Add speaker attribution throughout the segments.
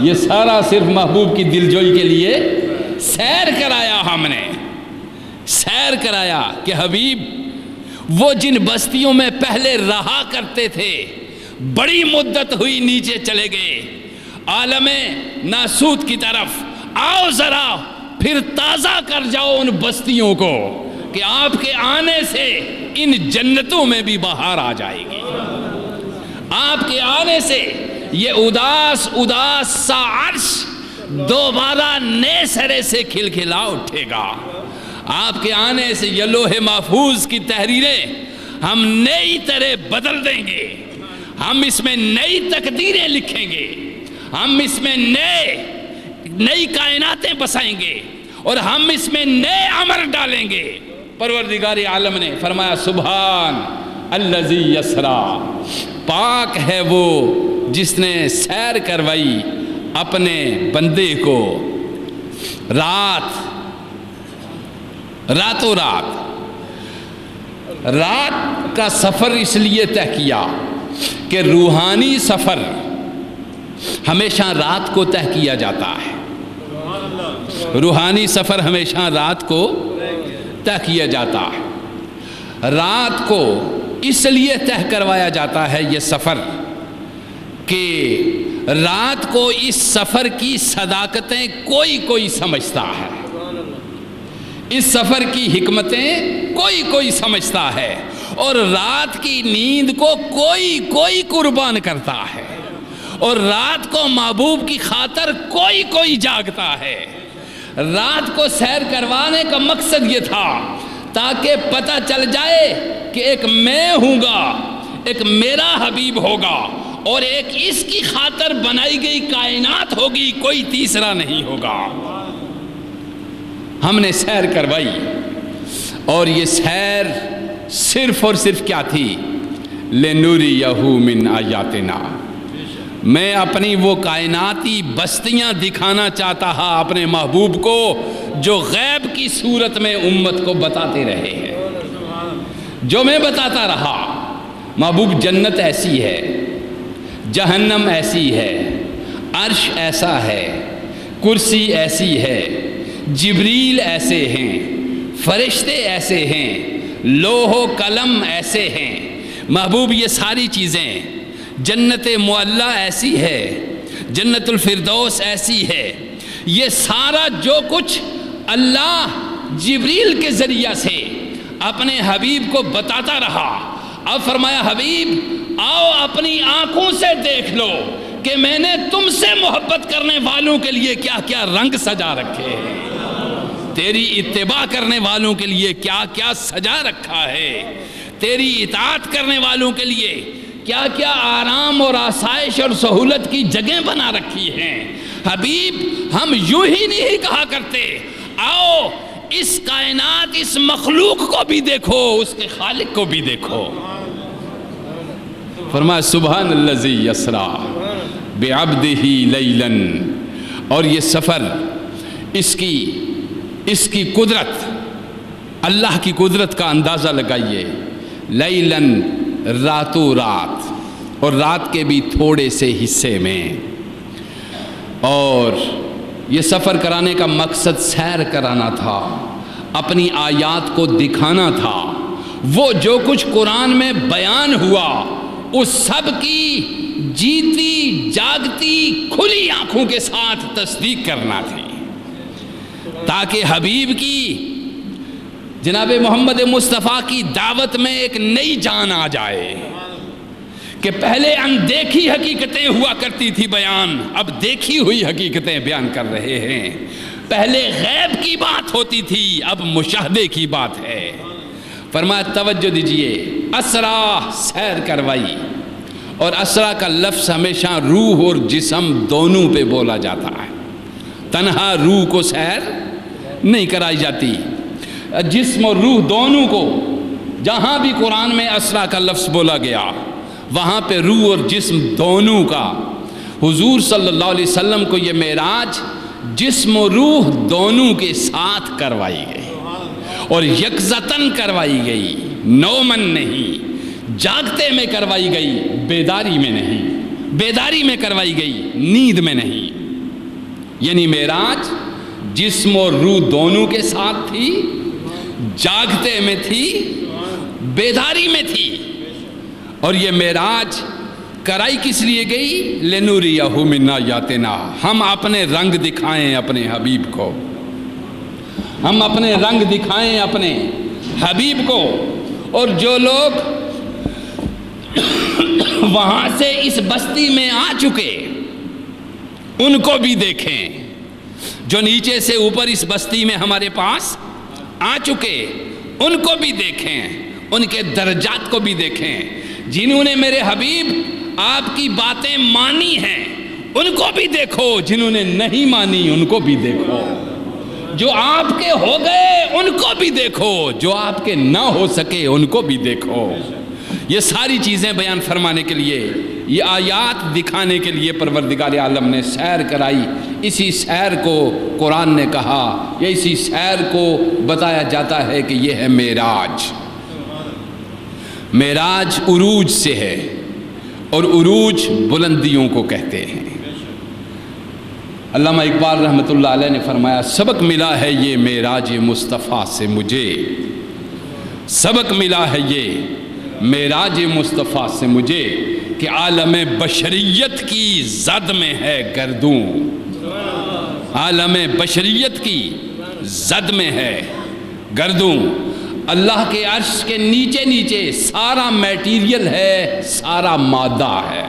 Speaker 1: یہ سارا صرف محبوب کی دلجوئی کے لیے سیر کرایا، ہم نے سیر کرایا کہ حبیب وہ جن بستیوں میں پہلے رہا کرتے تھے بڑی مدت ہوئی نیچے چلے گئے، عالم ناسوت کی طرف آؤ، ذرا پھر تازہ کر جاؤ ان بستیوں کو کہ آپ کے آنے سے ان جنتوں میں بھی بہار آ جائے گی، آپ کے آنے سے یہ اداس سا عرش دوبارہ نئے سرے سے کھلکھلا اٹھے گا، آپ کے آنے سے یہ لوح محفوظ کی تحریریں ہم نئی طرح بدل دیں گے، ہم اس میں نئی تقدیریں لکھیں گے، ہم اس میں نئی کائناتیں بسائیں گے اور ہم اس میں نئے عمر ڈالیں گے۔ پروردگار عالم نے فرمایا سبحان الذی یسرا، پاک ہے وہ جس نے سیر کروائی اپنے بندے کو راتوں رات کا سفر اس لیے طے کیا کہ روحانی سفر ہمیشہ رات کو طے کیا جاتا ہے، روحانی سفر ہمیشہ رات کو طے کیا جاتا ہے، رات کو اس لیے طے کروایا جاتا ہے یہ سفر کہ رات کو اس سفر کی صداقتیں کوئی سمجھتا ہے، اس سفر کی حکمتیں کوئی سمجھتا ہے، اور رات کی نیند کو کوئی قربان کرتا ہے، اور رات کو محبوب کی خاطر کوئی جاگتا ہے۔ رات کو سیر کروانے کا مقصد یہ تھا تاکہ پتہ چل جائے کہ ایک میں ہوں گا، ایک میرا حبیب ہوگا، اور ایک اس کی خاطر بنائی گئی کائنات ہوگی، کوئی تیسرا نہیں ہوگا۔ ہم نے سیر کروائی، اور یہ سیر صرف اور صرف کیا تھی؟ لِنُرِيَهُ مِنْ آیاتنا، میں اپنی وہ کائناتی بستیاں دکھانا چاہتا ہا اپنے محبوب کو جو غیب کی صورت میں امت کو بتاتے رہے ہیں، جو میں بتاتا رہا۔ محبوب جنت ایسی ہے، جہنم ایسی ہے، عرش ایسا ہے، کرسی ایسی ہے، جبریل ایسے ہیں، فرشتے ایسے ہیں، لوح و قلم ایسے ہیں۔ محبوب یہ ساری چیزیں، جنت معلیٰ ایسی ہے، جنت الفردوس ایسی ہے، یہ سارا جو کچھ اللہ جبریل کے ذریعہ سے اپنے حبیب کو بتاتا رہا۔ اب فرمایا حبیب آؤ اپنی آنکھوں سے دیکھ لو کہ میں نے تم سے محبت کرنے والوں کے لیے کیا کیا رنگ سجا رکھے ہیں، تیری اتباع کرنے والوں کے لیے کیا کیا سجا رکھا ہے، تیری اطاعت کرنے والوں کے لیے کیا کیا آرام اور آسائش اور سہولت کی جگہیں بنا رکھی ہیں۔ حبیب ہم یوں ہی نہیں کہا کرتے، آؤ اس کائنات، اس مخلوق کو بھی دیکھو، اس کے خالق کو بھی دیکھو۔ فرمایا سبحان الذی یسرا بعبدہ لیلا، اور یہ سفر اس کی قدرت، اللہ کی قدرت کا اندازہ لگائیے۔ لیلاً راتوں رات، اور رات کے بھی تھوڑے سے حصے میں، اور یہ سفر کرانے کا مقصد سیر کرانا تھا، اپنی آیات کو دکھانا تھا، وہ جو کچھ قرآن میں بیان ہوا اس سب کی جیتی جاگتی کھلی آنکھوں کے ساتھ تصدیق کرنا تھی، تاکہ حبیب کی، جناب محمد مصطفیٰ کی دعوت میں ایک نئی جان آ جائے کہ پہلے اندیکھی حقیقتیں ہوا کرتی تھی بیان، اب دیکھی ہوئی حقیقتیں بیان کر رہے ہیں۔ پہلے غیب کی بات ہوتی تھی، اب مشاہدے کی بات ہے۔ فرمایا توجہ دیجئے، اسرا سیر کروائی، اور اسرا کا لفظ ہمیشہ روح اور جسم دونوں پہ بولا جاتا ہے، تنہا روح کو سیر نہیں کرائی جاتی، جسم اور روح دونوں کو جہاں بھی قرآن میں اسرا کا لفظ بولا گیا وہاں پہ روح اور جسم دونوں کا، حضور صلی اللہ علیہ وسلم کو یہ معراج جسم و روح دونوں کے ساتھ کروائی گئی، اور یکزتن کروائی گئی، نومن نہیں، جاگتے میں کروائی گئی، بیداری میں نہیں، بیداری میں کروائی گئی، نیند میں نہیں۔ یعنی معراج جسم اور روح دونوں کے ساتھ تھی، جاگتے میں تھی، بیداری میں تھی۔ اور یہ معراج کرائی کس لیے گئی؟ لِنُرِيَهُ مِنْ آیَاتِنَا، ہم اپنے رنگ دکھائیں اپنے حبیب کو، ہم اپنے رنگ دکھائیں اپنے حبیب کو۔ اور جو لوگ وہاں سے اس بستی میں آ چکے ان کو بھی دیکھیں، جو نیچے سے اوپر اس بستی میں ہمارے پاس آ چکے ان کو بھی دیکھیں، ان کے درجات کو بھی دیکھیں۔ جنہوں نے میرے حبیب آپ کی باتیں مانی ہیں ان کو بھی دیکھو، جنہوں نے نہیں مانی ان کو بھی دیکھو، جو آپ کے ہو گئے ان کو بھی دیکھو، جو آپ کے نہ ہو سکے ان کو بھی دیکھو۔ یہ ساری چیزیں بیان فرمانے کے لیے، یہ آیات دکھانے کے لیے پروردگار عالم نے سیر کرائی۔ اسی سیر کو قرآن نے کہا، یا اسی سیر کو بتایا جاتا ہے کہ یہ ہے معراج۔ معراج عروج سے ہے، اور عروج بلندیوں کو کہتے ہیں۔ علامہ اقبال رحمۃ اللہ علیہ نے فرمایا، سبق ملا ہے یہ معراج مصطفیٰ سے مجھے، سبق ملا ہے یہ معراج مصطفیٰ سے مجھے، کہ عالم بشریت کی زد میں ہے گردوں، عالم بشریت کی زد میں ہے گردوں۔ اللہ کے عرش کے نیچے نیچے سارا میٹیریل ہے، سارا مادہ ہے۔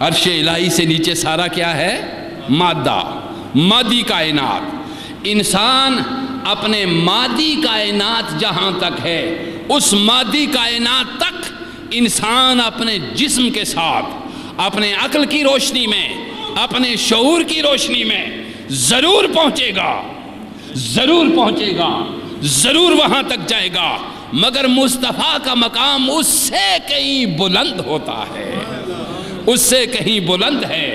Speaker 1: عرش الہی سے نیچے سارا کیا ہے؟ مادہ، مادی کائنات۔ انسان اپنے مادی کائنات جہاں تک ہے، اس مادی کائنات تک انسان اپنے جسم کے ساتھ، اپنے عقل کی روشنی میں، اپنے شعور کی روشنی میں ضرور پہنچے گا، ضرور پہنچے گا، ضرور وہاں تک جائے گا، مگر مصطفیٰ کا مقام اس سے کہیں بلند ہوتا ہے، اس سے کہیں بلند ہے۔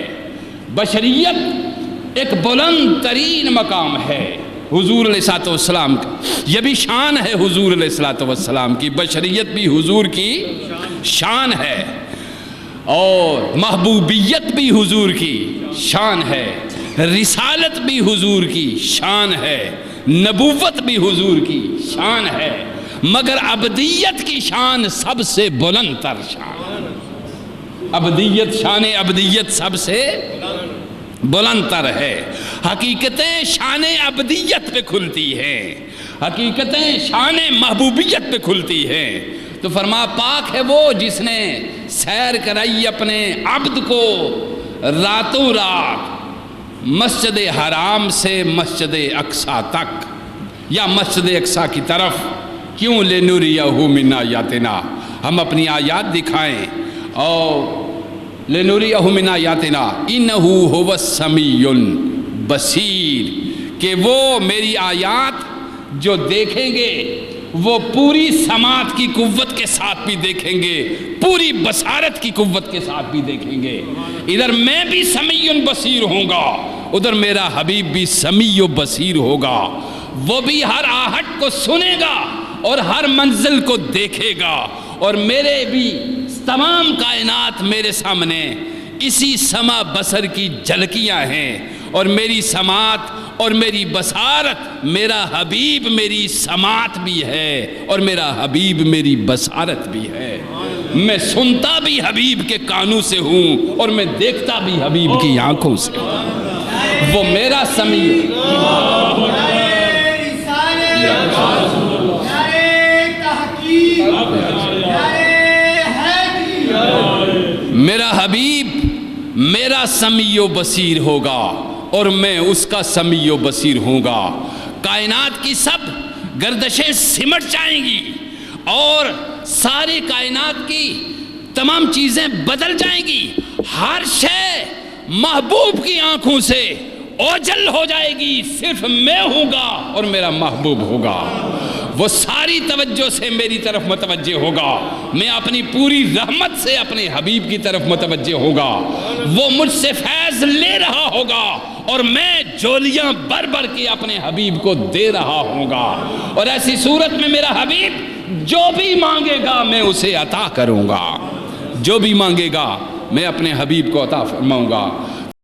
Speaker 1: بشریت ایک بلند ترین مقام ہے حضور علیہ الصلوۃ والسلام کا، یہ بھی شان ہے حضور علیہ الصلوۃ والسلام کی، بشریت بھی حضور کی شان ہے، اور محبوبیت بھی حضور کی شان ہے، رسالت بھی حضور کی شان ہے، نبوت بھی حضور کی شان ہے، مگر عبدیت کی شان سب سے بلند تر شان، عبدیت، شان عبدیت سب سے بلند تر ہے۔ حقیقتیں شان عبدیت پہ کھلتی ہیں، حقیقتیں شان محبوبیت پہ کھلتی ہیں۔ تو فرما پاک ہے وہ جس نے سیر کرائی اپنے عبد کو راتوں رات مسجد حرام سے مسجد اقصیٰ تک، یا مسجد اقصیٰ کی طرف۔ کیوں؟ لِنُرِيَهُ مِنْ آیَاتِنَا، ہم اپنی آیات دکھائیں، اور لِنُرِيَهُ مِنْ آیَاتِنَا إِنَّهُ هُوَ السَّمِيعُ البصیر، کہ وہ میری آیات جو دیکھیں گے وہ پوری سماعت کی قوت کے ساتھ بھی دیکھیں گے، پوری بصارت کی قوت کے ساتھ بھی دیکھیں گے۔ ادھر میں بھی سمیع بصیر ہوں گا، ادھر میرا حبیب بھی سمیع بصیر ہوگا، وہ بھی ہر آہٹ کو سنے گا اور ہر منزل کو دیکھے گا، اور میرے بھی تمام کائنات میرے سامنے اسی سما بصر کی جھلکیاں ہیں، اور میری سماعت اور میری بصارت، میرا حبیب میری سماعت بھی ہے اور میرا حبیب میری بصارت بھی ہے۔ میں سنتا بھی حبیب کے کانوں سے ہوں اور میں دیکھتا بھی حبیب کی آنکھوں سے ہوں، وہ میرا سمیع۔ میرا حبیب میرا سمیع و بصیر ہوگا اور میں اس کا سمیع و بصیر ہوں گا۔ کائنات کی سب گردشیں سمٹ جائیں گی اور ساری کائنات کی تمام چیزیں بدل جائیں گی، ہر شے محبوب کی آنکھوں سے اوجھل ہو جائے گی، صرف میں ہوں گا اور میرا محبوب ہوگا، وہ ساری توجہ سے میری طرف متوجہ ہوگا، میں اپنی پوری رحمت سے اپنے حبیب کی طرف متوجہ ہوگا، وہ مجھ سے فیض لے رہا ہوگا اور میں جولیاں بر بر کے اپنے حبیب کو دے رہا ہوں گا، اور ایسی صورت میں میرا حبیب جو بھی مانگے گا میں اسے عطا کروں گا، جو بھی مانگے گا میں اپنے حبیب کو عطا فرماؤں گا۔